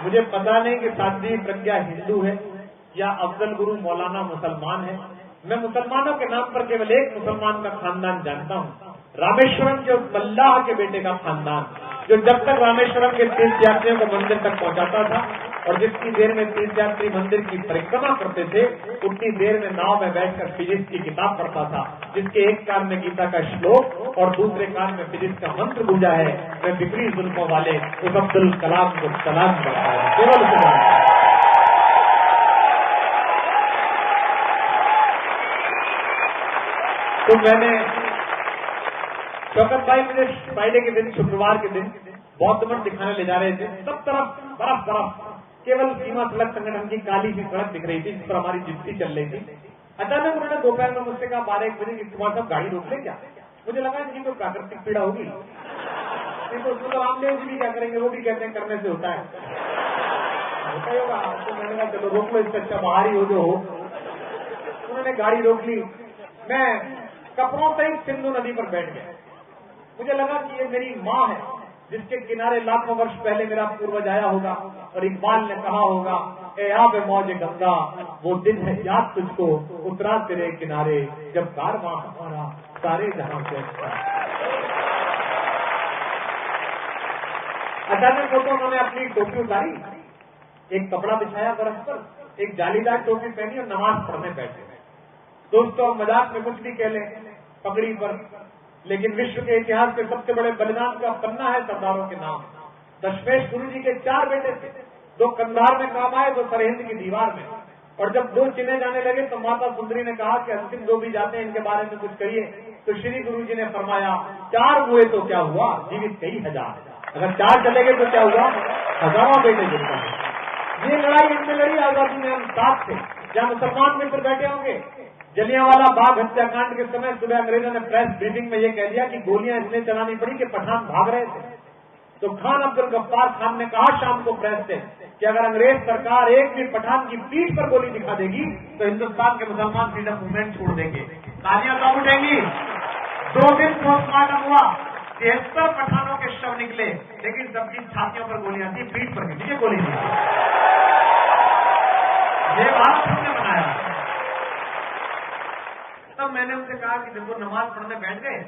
مجھے پتا نہیں کہ سادھوی پرگیا ہندو ہے یا افضل گرو مولانا مسلمان ہے. میں مسلمانوں کے نام پر کیول ایک مسلمان کا خاندان جانتا ہوں, رامیشورم کے اللہ کے بیٹے کا خاندان, جو جب تک رامیشورم کے تیرتھ یاتریوں کو مندر تک پہنچاتا تھا اور جتنی دیر میں تیرتھ یاتری مندر کی پریکرما کرتے تھے اتنی دیر میں ناؤ میں بیٹھ کر فزکس کی کتاب پڑھتا تھا, جس کے ایک کان میں گیتا کا شلوک اور دوسرے کان میں فزکس کا منتر گونجا ہے. میں بکری زلفوں والے اس عبدالکلام کو سلام کرتا ہوں. کیول سلام. تو میں نے شوکت بھائی مجھے فرائیڈے کے دن, شکروار کے دن بودھ مٹھ دکھانے لے جا رہے تھے. سب طرف برف برف, کیول سیما سڑک سنگٹن کی کالی سی سڑک دکھ رہی تھی جس پر ہماری جپسی چل رہی تھی. اچانک انہوں نے دوپہر میں مجھ سے کہا 12-1 بجے کی تمہارا صاحب گاڑی روک لے کیا. مجھے لگا ان کی تو پراکرتک پیڑا ہوگی, تو اس میں تو رام دیو جی بھی کیا کریں گے, وہ بھی کہتے ہیں کرنے سے ہوتا ہے, ہوتا ہی ہوگا. تو میں نے کہا چلو روک لو, اس سے اچھا باہر ہی ہو جو ہو. انہوں نے گاڑی روک لی. میں کپڑوں سے ہی سندھو ندی پر بیٹھ گیا. مجھے لگا کہ یہ میری ماں ہے جس کے کنارے لاکھوں برس پہلے میرا پوروج آیا ہوگا اور اقبال نے کہا ہوگا اے آب موج گنگا وہ دن ہے یاد تجھ کو اترا تیرے کنارے جب کارواں ہمارا سارے جہاں سے اچھا. اچانک کو انہوں نے اپنی ٹوپی اتاری, ایک کپڑا بچھایا برف پر, ایک جالی دار ٹوپی پہنی اور نماز پڑھنے بیٹھے. دوستوں مذاق میں کچھ بھی کہہ لیں پگڑی پر, لیکن وشو کے اتہاس کے سب سے بڑے بلیدان کا پنہ ہے سرداروں کے نام. دشمیش گرو جی کے 4 بیٹے تھے, 2 کندھار میں کام آئے, 2 سرہند کی دیوار میں. اور جب 2 چنے جانے لگے تو ماتا سندری نے کہا کہ انتم 2 بھی جاتے ہیں, ان کے بارے میں کچھ کہیے. تو شری گرو جی نے فرمایا 4 ہوئے تو کیا ہوا, جیوت کئی ہزار. اگر 4 چلے گئے تو کیا ہوا, ہزاروں بیٹے جلتا ہے. یہ لڑائی ان میں لڑی آزادی میں ہم ساتھ تھے. جہاں مسلمان مل بیٹھے ہوں گے. جلیانوالہ باغ ہتیا کانڈ کے سمے صبح انگریزوں نے پریس بریفنگ میں یہ کہہ دیا کہ گولیاں اس لیے چلانی پڑی کہ پٹھان بھاگ رہے تھے. تو خان عبد الغفار خان نے کہا شام کو پریس سے کہ اگر انگریز سرکار ایک بھی پٹھان کی پیٹھ پر گولی دکھا دے گی تو ہندوستان کے مسلمان فریڈم موومنٹ چھوڑ دیں گے. تالیاں کب اٹھیں گی. 2 دن پوسٹ مارٹم ہوا, 73 پٹھانوں کے شو نکلے, لیکن سب کی چھاتیوں پر گولیاں تھی, پیٹھ پر کسی گولی نہیں. یہ بات ہم نے بنایا. تب میں نے ان سے کہا کہ جب وہ نماز پڑھنے بیٹھ گئے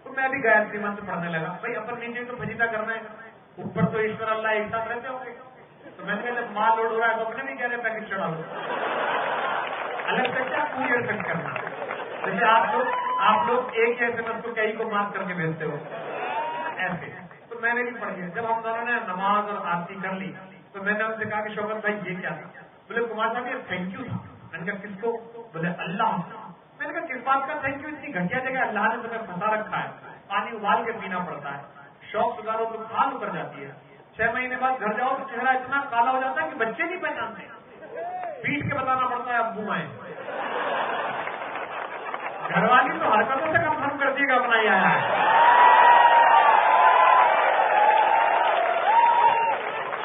تو میں بھی گایتری منتر پڑھنے لگا. بھائی اپن نیچے تو بھجیتا کرنا ہے, اوپر تو ایشور اللہ ایک ساتھ رہتے ہوں گے. تو میں نے کہا جب مال لوڈ ہو رہا ہے تو اپنے بھی کہہ رہے پیکٹ چڑھا لو, الگ سے کیا پوری افیکٹ کرنا. جیسے آپ لوگ ایک ہی ایسے مت کو کئی کو مارک کر کے بھیجتے ہو ایسے. تو میں نے بھی پڑھ لیا. جب ہم دونوں نے نماز اور آرتی کر لی تو میں نے ان سے کہا کہ شوکت بھائی یہ کیا تھا. بولے کمار صاحب یہ تھینک یو تھا. میں نے کہا کس کو. بولے اللہ. میں نے کہا کس بات کا تھینک یو, اتنی گھٹیا جگہ اللہ نے تمہیں پھنسا رکھا ہے, پانی ابال کے پینا پڑتا ہے, شوق سگارو تو کھال اتر جاتی ہے, 6 مہینے بعد گھر جاؤ تو چہرہ اتنا کالا ہو جاتا ہے کہ بچے نہیں پہچانتے, پیٹ کے بتانا پڑتا ہے ابو آئے. گھر والی تو حرکتوں سے کنفرم کرتی ہے کہ اپنا ہی آیا ہے.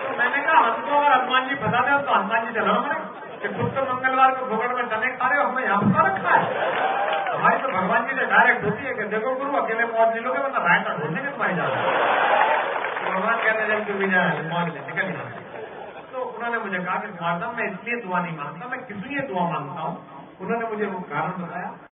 تو میں نے کہا ہم کو اگر ہنومان جی پھنسا دیں تو ہنومان جی چلا ہمارے کہ خود تو منگلوار کو بھگوڑ میں چنے کھا رہے ہو, ہمیں یہاں پھنسا رکھا ہے. ہماری تو بھگوان جی سے ڈائریکٹ ہوتی ہے کہ دیکھو گرو اکیلے موت نہیں لو گے ورنہ رائے کا ڈھونڈنے میں تمہاری جانا ہے. بھگوان کہتے ہیں جب بھی جائے موت لے نکل جانا. تو انہوں نے مجھے کہا کہ میں اس لیے دعا نہیں مانگتا, میں کس لیے دعا مانگتا ہوں. انہوں نے مجھے وہ کارن بتایا.